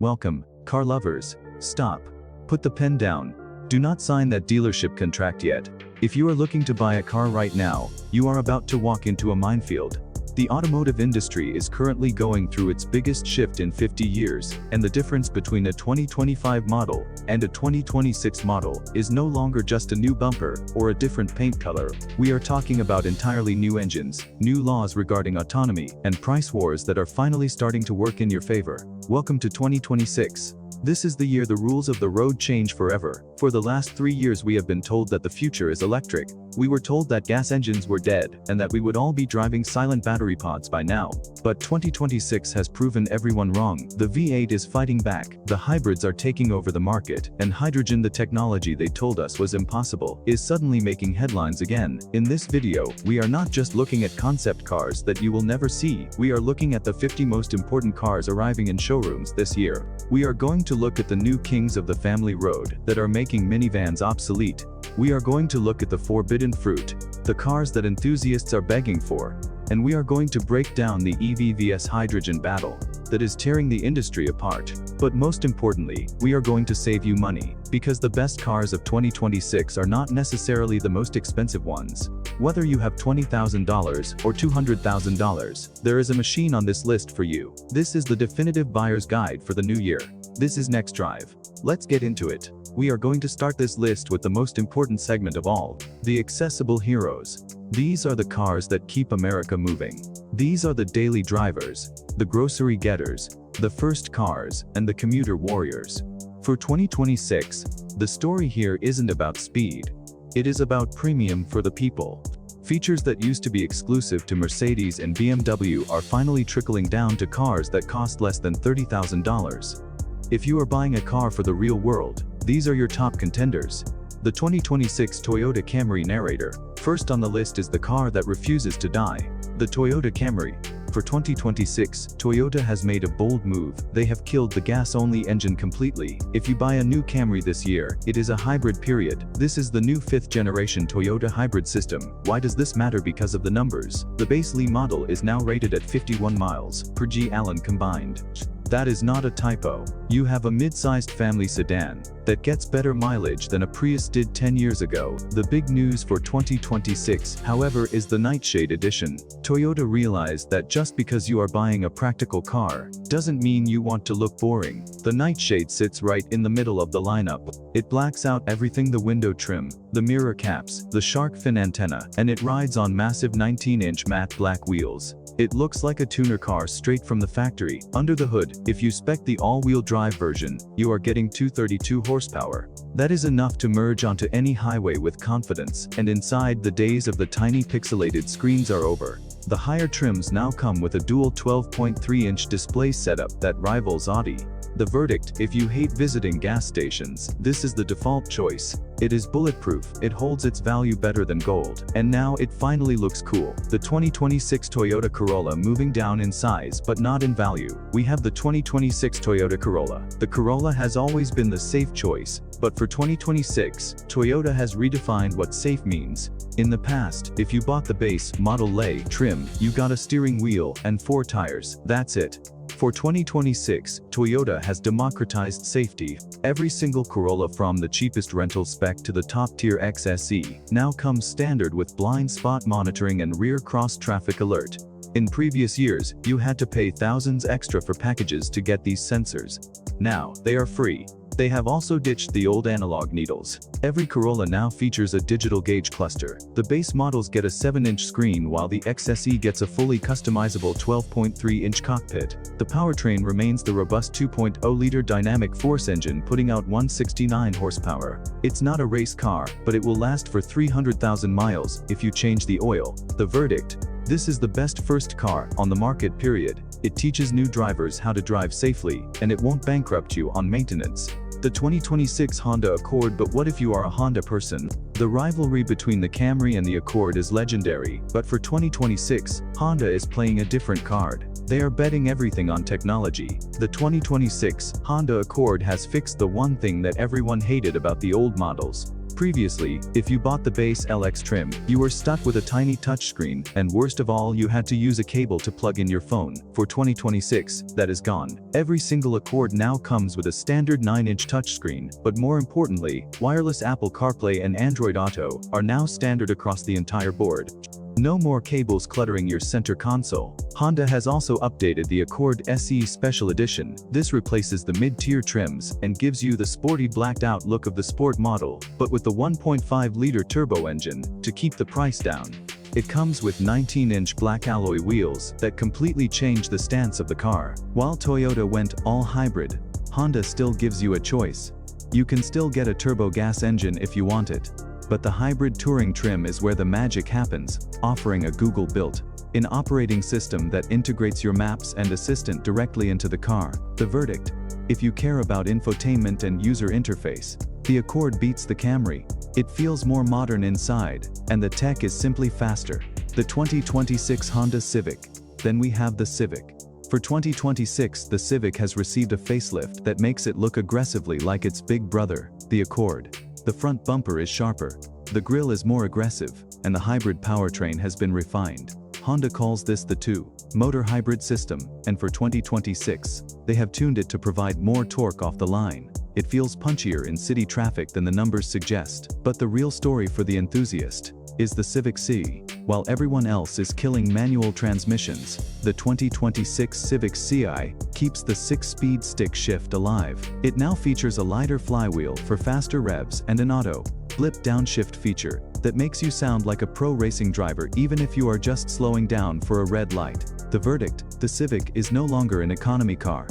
Welcome, car lovers. Stop. Put the pen down. Do not sign that dealership contract yet. If you are looking to buy a car right now, you are about to walk into a minefield. The automotive industry is currently going through its biggest shift in 50 years, and the difference between a 2025 model and a 2026 model is no longer just a new bumper or a different paint color. We are talking about entirely new engines, new laws regarding autonomy, and price wars that are finally starting to work in your favor. Welcome to 2026. This is the year the rules of the road change forever. For the last 3 years we have been told that the future is electric. We were told that gas engines were dead and that we would all be driving silent battery pods by now. But 2026 has proven everyone wrong. The V8 is fighting back, the hybrids are taking over the market, and hydrogen, the technology they told us was impossible, is suddenly making headlines again. In this video, we are not just looking at concept cars that you will never see, we are looking at the 50 most important cars arriving in showrooms this year. We are going to look at the new kings of the family road that are making minivans obsolete. We are going to look at the forbidden fruit, the cars that enthusiasts are begging for. And we are going to break down the EV vs hydrogen battle that is tearing the industry apart. But most importantly, we are going to save you money, because the best cars of 2026 are not necessarily the most expensive ones. Whether you have $20,000 or $200,000, there is a machine on this list for you. This is the definitive buyer's guide for the new year. This is NextDrive. Let's get into it. We are going to start this list with the most important segment of all, the accessible heroes. These are the cars that keep America moving. These are the daily drivers, the grocery getters, the first cars, and the commuter warriors. For 2026, the story here isn't about speed. It is about premium for the people. Features that used to be exclusive to Mercedes and BMW are finally trickling down to cars that cost less than $30,000. If you are buying a car for the real world, these are your top contenders. The 2026 Toyota Camry narrator. First on the list is the car that refuses to die, the Toyota Camry. For 2026, Toyota has made a bold move. They have killed the gas-only engine completely. If you buy a new Camry this year, it is a hybrid period. This is the new 5th generation Toyota hybrid system. Why does this matter? Because of the numbers. The base Lee model is now rated at 51 miles per gallon combined. That is not a typo. You have a mid-sized family sedan that gets better mileage than a Prius did 10 years ago. The big news for 2026, however, is the Nightshade Edition. Toyota realized that just because you are buying a practical car doesn't mean you want to look boring. The Nightshade sits right in the middle of the lineup. It blacks out everything: the window trim, the mirror caps, the shark fin antenna, and it rides on massive 19-inch matte black wheels. It looks like a tuner car straight from the factory. Under the hood, if you spec the all-wheel drive version, you are getting 232 horsepower. That is enough to merge onto any highway with confidence, and inside, the days of the tiny pixelated screens are over. The higher trims now come with a dual 12.3-inch display setup that rivals Audi. The verdict: if you hate visiting gas stations, this is the default choice. It is bulletproof, it holds its value better than gold, and now it finally looks cool. The 2026 Toyota Corolla moving down in size but not in value. We have the 2026 Toyota Corolla. The Corolla has always been the safe choice, but for 2026, Toyota has redefined what safe means. In the past, if you bought the base Model A trim, you got a steering wheel and 4 tires. That's it. For 2026, Toyota has democratized safety. Every single Corolla, from the cheapest rental spec to the top-tier XSE, now comes standard with blind spot monitoring and rear cross-traffic alert. In previous years, you had to pay thousands extra for packages to get these sensors. Now, they are free. They have also ditched the old analog needles. Every Corolla now features a digital gauge cluster. The base models get a 7-inch screen, while the XSE gets a fully customizable 12.3-inch cockpit. The powertrain remains the robust 2.0-liter dynamic force engine, putting out 169 horsepower. It's not a race car, but it will last for 300,000 miles if you change the oil. The verdict: this is the best first car on the market, period. It teaches new drivers how to drive safely, and it won't bankrupt you on maintenance. The 2026 Honda Accord. But what if you are a Honda person? The rivalry between the Camry and the Accord is legendary, but for 2026, Honda is playing a different card. They are betting everything on technology. The 2026 Honda Accord has fixed the one thing that everyone hated about the old models: Previously, if you bought the base LX trim, you were stuck with a tiny touchscreen, and worst of all, you had to use a cable to plug in your phone. For 2026, that is gone. Every single Accord now comes with a standard 9-inch touchscreen, but more importantly, wireless Apple CarPlay and Android Auto are now standard across the entire board. No more cables cluttering your center console. Honda has also updated the Accord SE Special Edition. This replaces the mid-tier trims and gives you the sporty blacked-out look of the sport model, but with the 1.5-liter turbo engine to keep the price down. It comes with 19-inch black alloy wheels that completely change the stance of the car. While Toyota went all hybrid, Honda still gives you a choice. You can still get a turbo gas engine if you want it. But the hybrid touring trim is where the magic happens, offering a Google-built-in operating system that integrates your maps and assistant directly into the car. The verdict: if you care about infotainment and user interface, the Accord beats the Camry. It feels more modern inside, and the tech is simply faster. The 2026 Honda Civic. Then we have the Civic. For 2026, the Civic has received a facelift that makes it look aggressively like its big brother, the Accord. The front bumper is sharper, the grille is more aggressive, and the hybrid powertrain has been refined. Honda calls this the two-motor hybrid system, and for 2026, they have tuned it to provide more torque off the line. It feels punchier in city traffic than the numbers suggest. But the real story for the enthusiast is the Civic C. While everyone else is killing manual transmissions, the 2026 Civic CI keeps the 6-speed stick shift alive. It now features a lighter flywheel for faster revs and an auto blip downshift feature that makes you sound like a pro racing driver even if you are just slowing down for a red light. The verdict: the Civic is no longer an economy car.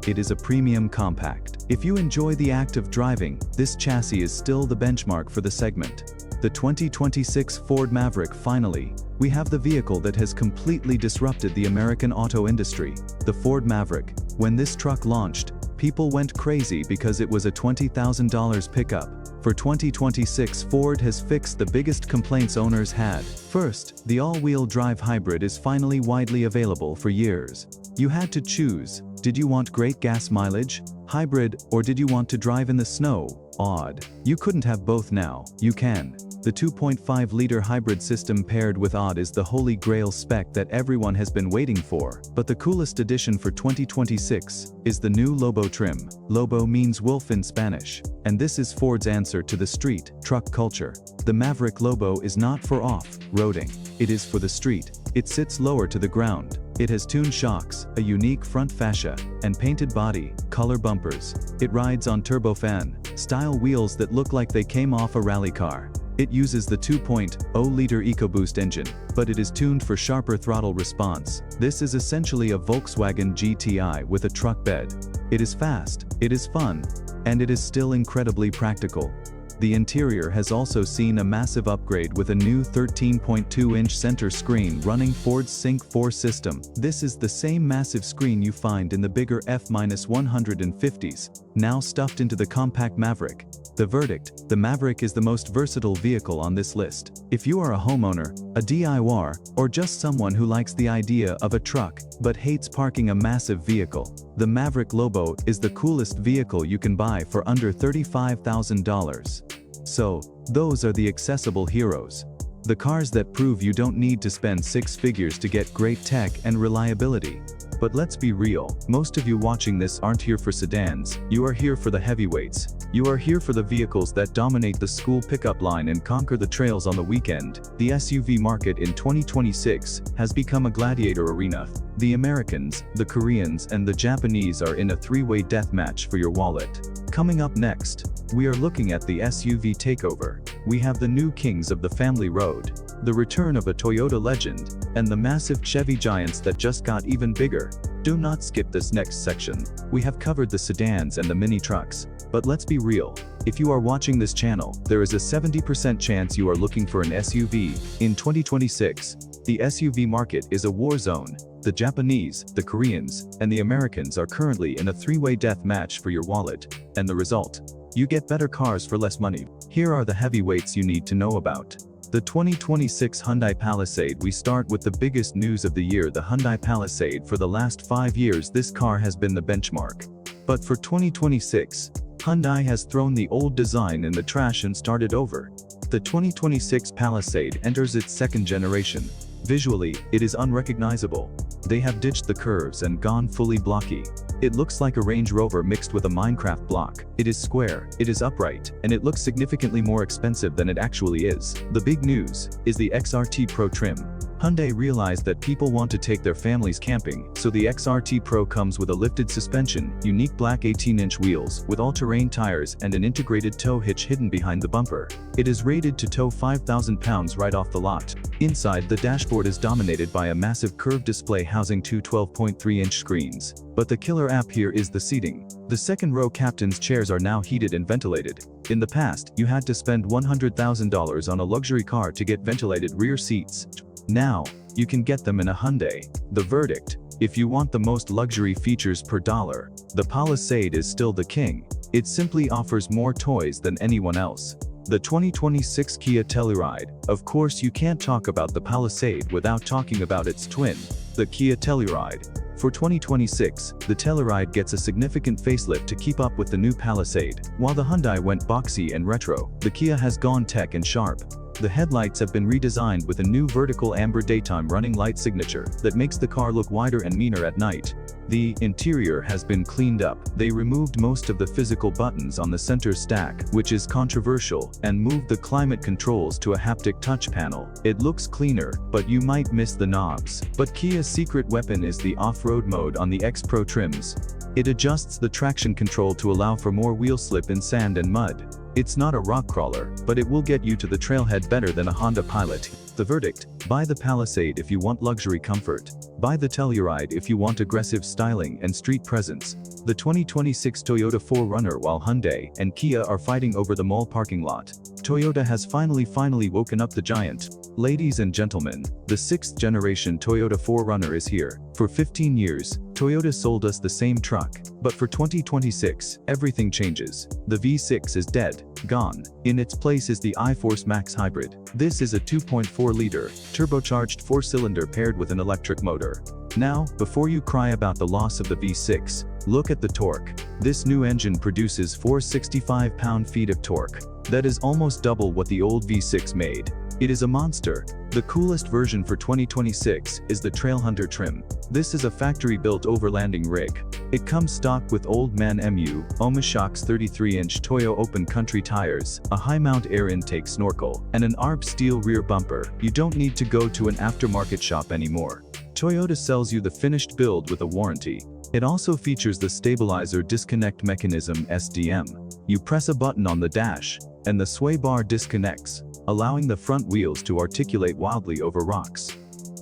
It is a premium compact. If you enjoy the act of driving, this chassis is still the benchmark for the segment. The 2026 Ford Maverick. Finally, we have the vehicle that has completely disrupted the American auto industry, the Ford Maverick. When this truck launched, people went crazy because it was a $20,000 pickup. For 2026, Ford has fixed the biggest complaints owners had. First, the all-wheel drive hybrid is finally widely available. For years, you had to choose. Did you want great gas mileage, hybrid, or did you want to drive in the snow? Odd. You couldn't have both. Now you can. The 2.5-liter hybrid system paired with Odd is the holy grail spec that everyone has been waiting for. But the coolest addition for 2026 is the new Lobo trim. Lobo means wolf in Spanish, and this is Ford's answer to the street truck culture. The Maverick Lobo is not for off-roading. It is for the street. It sits lower to the ground. It has tuned shocks, a unique front fascia, and painted body, color bumpers. It rides on turbofan-style wheels that look like they came off a rally car. It uses the 2.0-liter EcoBoost engine, but it is tuned for sharper throttle response. This is essentially a Volkswagen GTI with a truck bed. It is fast, it is fun, and it is still incredibly practical. The interior has also seen a massive upgrade with a new 13.2-inch center screen running Ford's Sync 4 system. This is the same massive screen you find in the bigger F-150s, now stuffed into the compact Maverick. The verdict: the Maverick is the most versatile vehicle on this list. If you are a homeowner, a DIYer, or just someone who likes the idea of a truck but hates parking a massive vehicle, the Maverick Lobo is the coolest vehicle you can buy for under $35,000. So, those are the accessible heroes. The cars that prove you don't need to spend six figures to get great tech and reliability. But let's be real, most of you watching this aren't here for sedans. You are here for the heavyweights. You are here for the vehicles that dominate the school pickup line and conquer the trails on the weekend. The SUV market in 2026 has become a gladiator arena. The Americans, the Koreans, and the Japanese are in a three-way death match for your wallet. Coming up next, we are looking at the SUV takeover. We have the new kings of the family road, the return of a Toyota legend, and the massive Chevy giants that just got even bigger. Do not skip this next section. We have covered the sedans and the mini trucks, but let's be real. If you are watching this channel, there is a 70% chance you are looking for an SUV. In 2026, the SUV market is a war zone. The Japanese, the Koreans, and the Americans are currently in a three-way death match for your wallet. And the result? You get better cars for less money. Here are the heavyweights you need to know about. The 2026 Hyundai Palisade. We start with the biggest news of the year, the Hyundai Palisade. For the last 5 years, this car has been the benchmark. But for 2026, Hyundai has thrown the old design in the trash and started over. The 2026 Palisade enters its second generation. Visually, it is unrecognizable. They have ditched the curves and gone fully blocky. It looks like a Range Rover mixed with a Minecraft block. It is square, it is upright, and it looks significantly more expensive than it actually is. The big news is the XRT Pro trim. Hyundai realized that people want to take their families camping, so the XRT Pro comes with a lifted suspension, unique black 18-inch wheels with all-terrain tires and an integrated tow hitch hidden behind the bumper. It is rated to tow 5,000 pounds right off the lot. Inside, the dashboard is dominated by a massive curved display housing two 12.3-inch screens. But the killer app here is the seating. The second row captain's chairs are now heated and ventilated. In the past, you had to spend $100,000 on a luxury car to get ventilated rear seats. Now, you can get them in a Hyundai. The verdict: if you want the most luxury features per dollar, the Palisade is still the king. It simply offers more toys than anyone else. The 2026 Kia Telluride. Of course, you can't talk about the Palisade without talking about its twin, the Kia Telluride. For 2026, the Telluride gets a significant facelift to keep up with the new Palisade. While the Hyundai went boxy and retro, the Kia has gone tech and sharp. The headlights have been redesigned with a new vertical amber daytime running light signature that makes the car look wider and meaner at night. The interior has been cleaned up. They removed most of the physical buttons on the center stack, which is controversial, and moved the climate controls to a haptic touch panel. It looks cleaner, but you might miss the knobs. But Kia's secret weapon is the off-road mode on the X Pro trims. It adjusts the traction control to allow for more wheel slip in sand and mud. It's not a rock crawler, but it will get you to the trailhead better than a Honda Pilot. The verdict: buy the Palisade if you want luxury comfort. Buy the Telluride if you want aggressive styling and street presence. The 2026 Toyota 4Runner. While Hyundai and Kia are fighting over the mall parking lot, Toyota has finally woken up the giant. Ladies and gentlemen, the 6th generation Toyota 4Runner is here. For 15 years, Toyota sold us the same truck. But for 2026, everything changes. The V6 is dead, gone. In its place is the iForce Max Hybrid. This is a 2.4-liter, turbocharged 4-cylinder paired with an electric motor. Now, before you cry about the loss of the V6, look at the torque. This new engine produces 465 pound-feet of torque. That is almost double what the old V6 made. It is a monster. The coolest version for 2026 is the Trailhunter trim. This is a factory-built overlanding rig. It comes stock with Old Man MU, Omashok's 33-inch Toyo open country tires, a high-mount air intake snorkel, and an ARB steel rear bumper. You don't need to go to an aftermarket shop anymore. Toyota sells you the finished build with a warranty. It also features the stabilizer disconnect mechanism (SDM). You press a button on the dash, and the sway bar disconnects, allowing the front wheels to articulate wildly over rocks.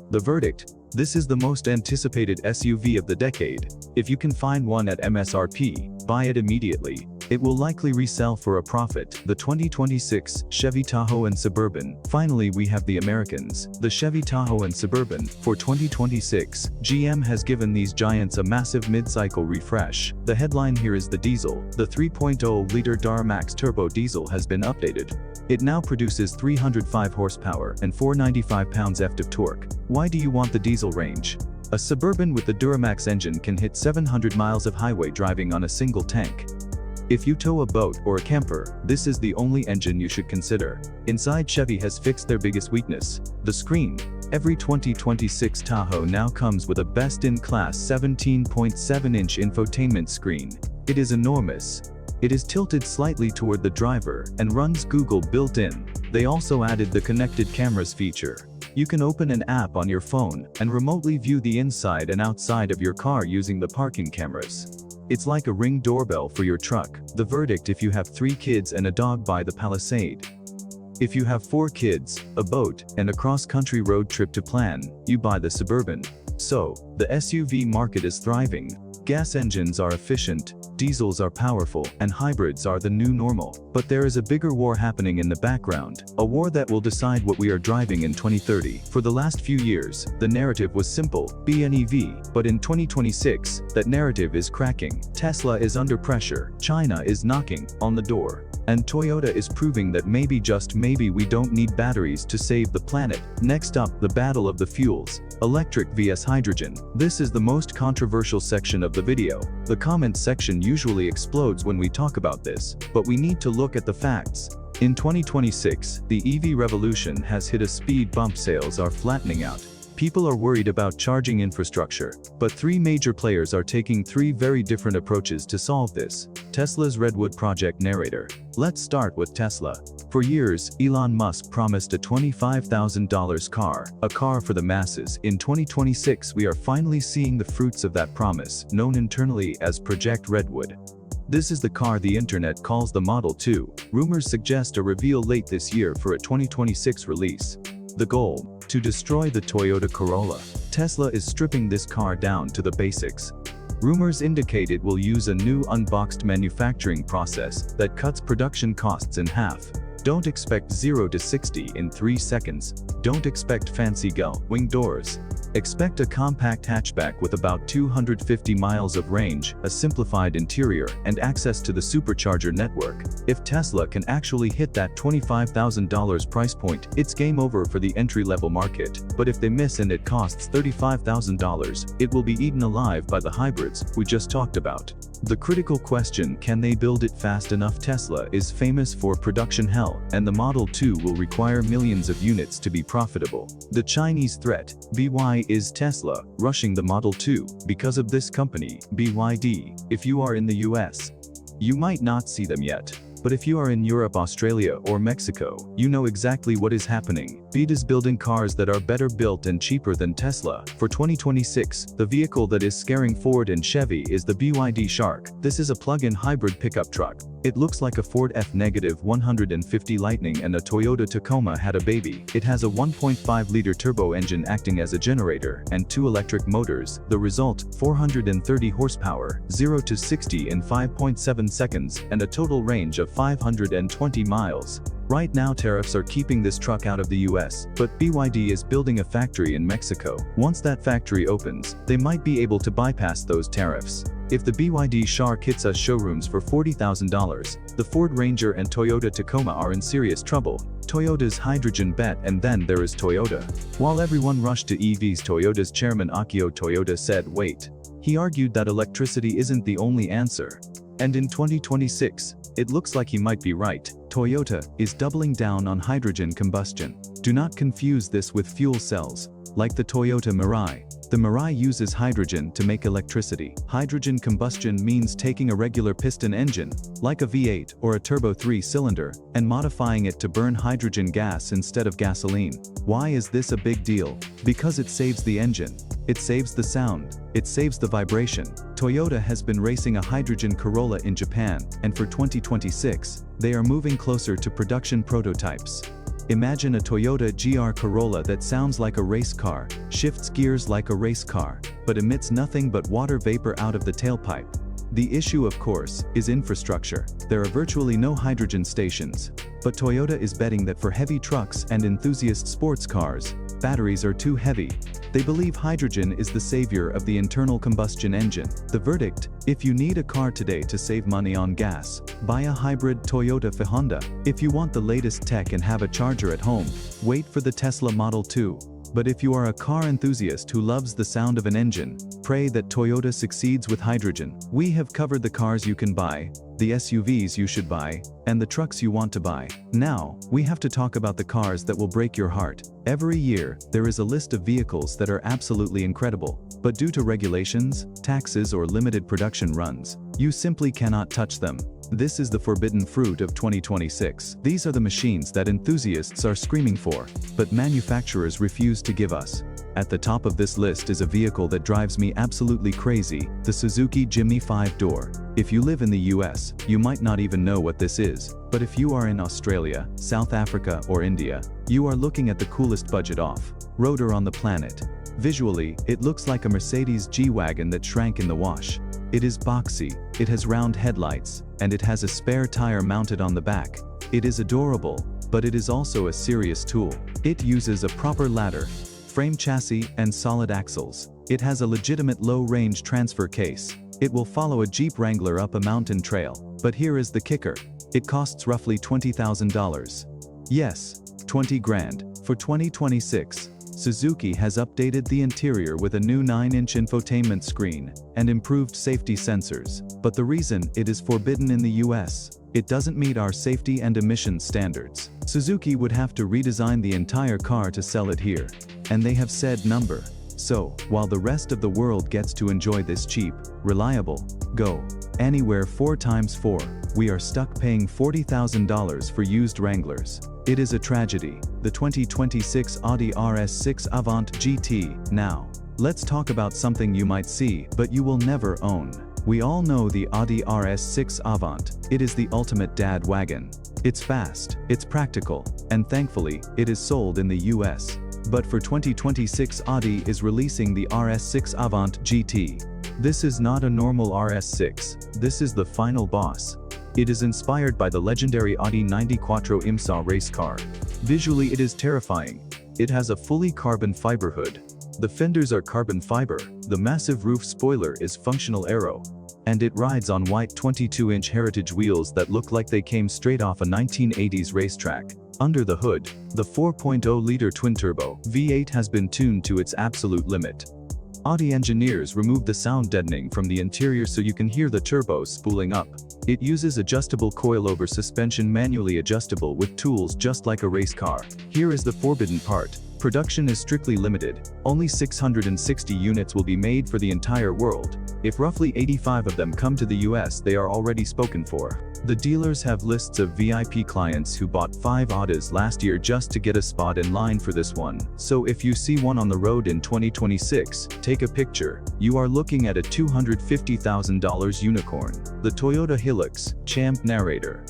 The verdict: this is the most anticipated SUV of the decade. If you can find one at MSRP, buy it immediately. It will likely resell for a profit. The 2026 Chevy Tahoe and Suburban. Finally, we have the Americans, the Chevy Tahoe and Suburban. For 2026, GM has given these giants a massive mid-cycle refresh. The headline here is the diesel. The 3.0-liter Duramax turbo diesel has been updated. It now produces 305 horsepower and 495 pounds-ft of torque. Why do you want the diesel range? A Suburban with the Duramax engine can hit 700 miles of highway driving on a single tank. If you tow a boat or a camper, this is the only engine you should consider. Inside, Chevy has fixed their biggest weakness: the screen. Every 2026 Tahoe now comes with a best-in-class 17.7-inch infotainment screen. It is enormous. It is tilted slightly toward the driver and runs Google built-in. They also added the connected cameras feature. You can open an app on your phone and remotely view the inside and outside of your car using the parking cameras. It's like a Ring doorbell for your truck. The verdict: if you have 3 kids and a dog, buy the Palisade. If you have 4 kids, a boat, and a cross-country road trip to plan, you buy the Suburban. So, the SUV market is thriving. Gas engines are efficient, diesels are powerful, and hybrids are the new normal. But there is a bigger war happening in the background, a war that will decide what we are driving in 2030. For the last few years, the narrative was simple: be an EV. But in 2026, that narrative is cracking. Tesla is under pressure. China is knocking on the door. And Toyota is proving that maybe, just maybe, we don't need batteries to save the planet. Next up, the battle of the fuels. Electric vs hydrogen. This is the most controversial section of the video. The comment section usually explodes when we talk about this, but we need to look at the facts. In 2026, the EV revolution has hit a speed bump. Sales are flattening out. People are worried about charging infrastructure, but three major players are taking three very different approaches to solve this. Tesla's Redwood project narrator. Let's start with Tesla. For years, Elon Musk promised a $25,000 car, a car for the masses. In 2026, we are finally seeing the fruits of that promise, known internally as Project Redwood. This is the car the internet calls the Model 2. Rumors suggest a reveal late this year for a 2026 release. The goal? To destroy the Toyota Corolla. Tesla is stripping this car down to the basics. Rumors indicate it will use a new unboxed manufacturing process that cuts production costs in half. Don't expect 0 to 60 in 3 seconds. Don't expect fancy gull-wing doors. Expect a compact hatchback with about 250 miles of range, a simplified interior, and access to the supercharger network. If Tesla can actually hit that $25,000 price point, it's game over for the entry-level market. But if they miss and it costs $35,000, it will be eaten alive by the hybrids we just talked about. The critical question: can they build it fast enough? Tesla is famous for production hell, and the Model 2 will require millions of units to be profitable. The Chinese threat. BY is Tesla rushing the Model 2 because of this company, BYD. If you are in the US, you might not see them yet. But if you are in Europe, Australia, or Mexico, you know exactly what is happening. BYD is building cars that are better built and cheaper than Tesla. For 2026, the vehicle that is scaring Ford and Chevy is the BYD Shark. This is a plug-in hybrid pickup truck. It looks like a Ford F-150 Lightning and a Toyota Tacoma had a baby. It has a 1.5-liter turbo engine acting as a generator, and 2 electric motors. The result: 430 horsepower, 0 to 60 in 5.7 seconds, and a total range of 520 miles. Right now, tariffs are keeping this truck out of the US, but BYD is building a factory in Mexico. Once that factory opens, they might be able to bypass those tariffs. If the BYD Shark hits us showrooms for $40,000, the Ford Ranger and Toyota Tacoma are in serious trouble. Toyota's hydrogen bet. And then there is Toyota. While everyone rushed to EVs, Toyota's chairman Akio Toyoda said wait. He argued that electricity isn't the only answer. And in 2026, it looks like he might be right. Toyota is doubling down on hydrogen combustion. Do not confuse this with fuel cells, like the Toyota Mirai. The Mirai uses hydrogen to make electricity. Hydrogen combustion means taking a regular piston engine, like a V8 or a turbo 3-cylinder, and modifying it to burn hydrogen gas instead of gasoline. Why is this a big deal? Because it saves the engine. It saves the sound. It saves the vibration. Toyota has been racing a hydrogen Corolla in Japan, and for 2026, they are moving closer to production prototypes. Imagine a Toyota GR Corolla that sounds like a race car, shifts gears like a race car, but emits nothing but water vapor out of the tailpipe. The issue, of course, is infrastructure. There are virtually no hydrogen stations. But Toyota is betting that for heavy trucks and enthusiast sports cars, batteries are too heavy. They believe hydrogen is the savior of the internal combustion engine. The verdict: if you need a car today to save money on gas, buy a hybrid Toyota for Honda. If you want the latest tech and have a charger at home, wait for the Tesla Model 2. But if you are a car enthusiast who loves the sound of an engine, pray that Toyota succeeds with hydrogen. We have covered the cars you can buy, the SUVs you should buy, and the trucks you want to buy. Now, we have to talk about the cars that will break your heart. Every year, there is a list of vehicles that are absolutely incredible, but due to regulations, taxes, or limited production runs, you simply cannot touch them. This is the forbidden fruit of 2026. These are the machines that enthusiasts are screaming for, but manufacturers refuse to give us. At the top of this list is a vehicle that drives me absolutely crazy, the Suzuki Jimny 5-door. If you live in the US, you might not even know what this is, but if you are in Australia, South Africa, or India, you are looking at the coolest budget off-roader on the planet. Visually, it looks like a Mercedes G-Wagon that shrank in the wash. It is boxy, it has round headlights, and it has a spare tire mounted on the back. It is adorable, but it is also a serious tool. It uses a proper ladder, frame chassis, and solid axles. It has a legitimate low-range transfer case. It will follow a Jeep Wrangler up a mountain trail, but here is the kicker. It costs roughly $20,000. Yes, 20 grand. For 2026, Suzuki has updated the interior with a new 9-inch infotainment screen and improved safety sensors. But the reason it is forbidden in the US, it doesn't meet our safety and emissions standards. Suzuki would have to redesign the entire car to sell it here. And they have said number. So, while the rest of the world gets to enjoy this cheap, reliable, go anywhere 4x4, we are stuck paying $40,000 for used Wranglers. It is a tragedy. The 2026 Audi RS6 Avant GT. Now, let's talk about something you might see, but you will never own. We all know the Audi RS6 Avant. It is the ultimate dad wagon. It's fast, it's practical, and thankfully, it is sold in the US. But for 2026, Audi is releasing the RS6 Avant GT. This is not a normal RS6, this is the final boss. It is inspired by the legendary Audi 90 Quattro IMSA race car. Visually it is terrifying. It has a fully carbon fiber hood. The fenders are carbon fiber, the massive roof spoiler is functional aero. And it rides on white 22-inch heritage wheels that look like they came straight off a 1980s racetrack. Under the hood, the 4.0-liter twin-turbo V8 has been tuned to its absolute limit. Audi engineers removed the sound deadening from the interior so you can hear the turbos spooling up. It uses adjustable coilover suspension, manually adjustable with tools just like a race car. Here is the forbidden part. Production is strictly limited. Only 660 units will be made for the entire world. If roughly 85 of them come to the US, they are already spoken for. The dealers have lists of VIP clients who bought 5 Audis last year just to get a spot in line for this one. So if you see one on the road in 2026, take a picture. You are looking at a $250,000 unicorn. The Toyota Hilux, champ narrator.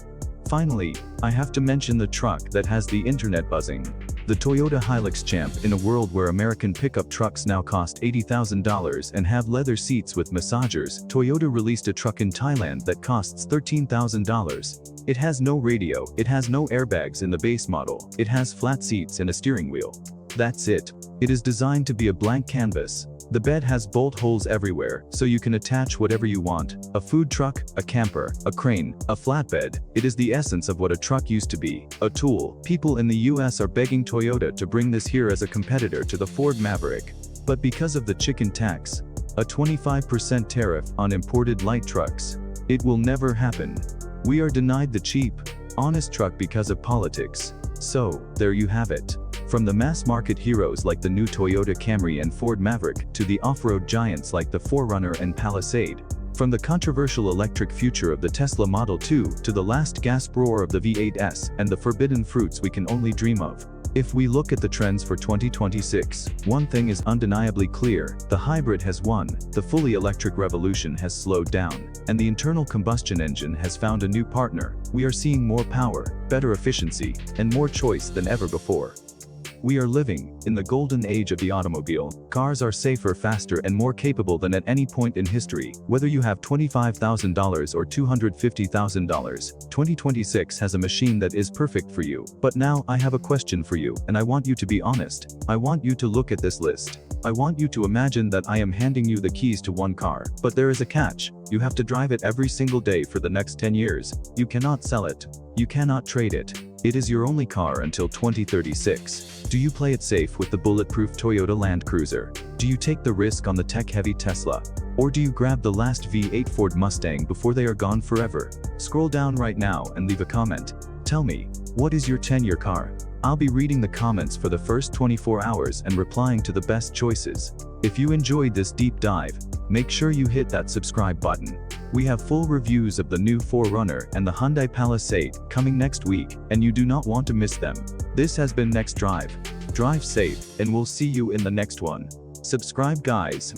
Finally, I have to mention the truck that has the internet buzzing. The Toyota Hilux Champ. In a world where American pickup trucks now cost $80,000 and have leather seats with massagers, Toyota released a truck in Thailand that costs $13,000. It has no radio, it has no airbags in the base model, it has flat seats and a steering wheel. That's it. It is designed to be a blank canvas. The bed has bolt holes everywhere, so you can attach whatever you want. A food truck, a camper, a crane, a flatbed. It is the essence of what a truck used to be. A tool. People in the US are begging Toyota to bring this here as a competitor to the Ford Maverick. But because of the chicken tax, a 25% tariff on imported light trucks, it will never happen. We are denied the cheap, honest truck because of politics. So, there you have it. From the mass-market heroes like the new Toyota Camry and Ford Maverick to the off-road giants like the 4Runner and Palisade. From the controversial electric future of the Tesla Model 2 to the last gasp roar of the V8s and the forbidden fruits we can only dream of. If we look at the trends for 2026, one thing is undeniably clear: the hybrid has won, the fully electric revolution has slowed down, and the internal combustion engine has found a new partner. We are seeing more power, better efficiency, and more choice than ever before. We are living in the golden age of the automobile. Cars are safer, faster, and more capable than at any point in history. Whether you have $25,000 or $250,000, 2026 has a machine that is perfect for you. But now, I have a question for you, and I want you to be honest. I want you to look at this list. I want you to imagine that I am handing you the keys to one car. But there is a catch. You have to drive it every single day for the next 10 years. You cannot sell it. You cannot trade it. It is your only car until 2036. Do you play it safe with the bulletproof Toyota Land Cruiser? Do you take the risk on the tech-heavy Tesla? Or do you grab the last V8 Ford Mustang before they are gone forever? Scroll down right now and leave a comment. Tell me, what is your 10-year car? I'll be reading the comments for the first 24 hours and replying to the best choices. If you enjoyed this deep dive, make sure you hit that subscribe button. We have full reviews of the new 4Runner and the Hyundai Palisade coming next week, and you do not want to miss them. This has been NextDrive. Drive safe, and we'll see you in the next one. Subscribe, guys.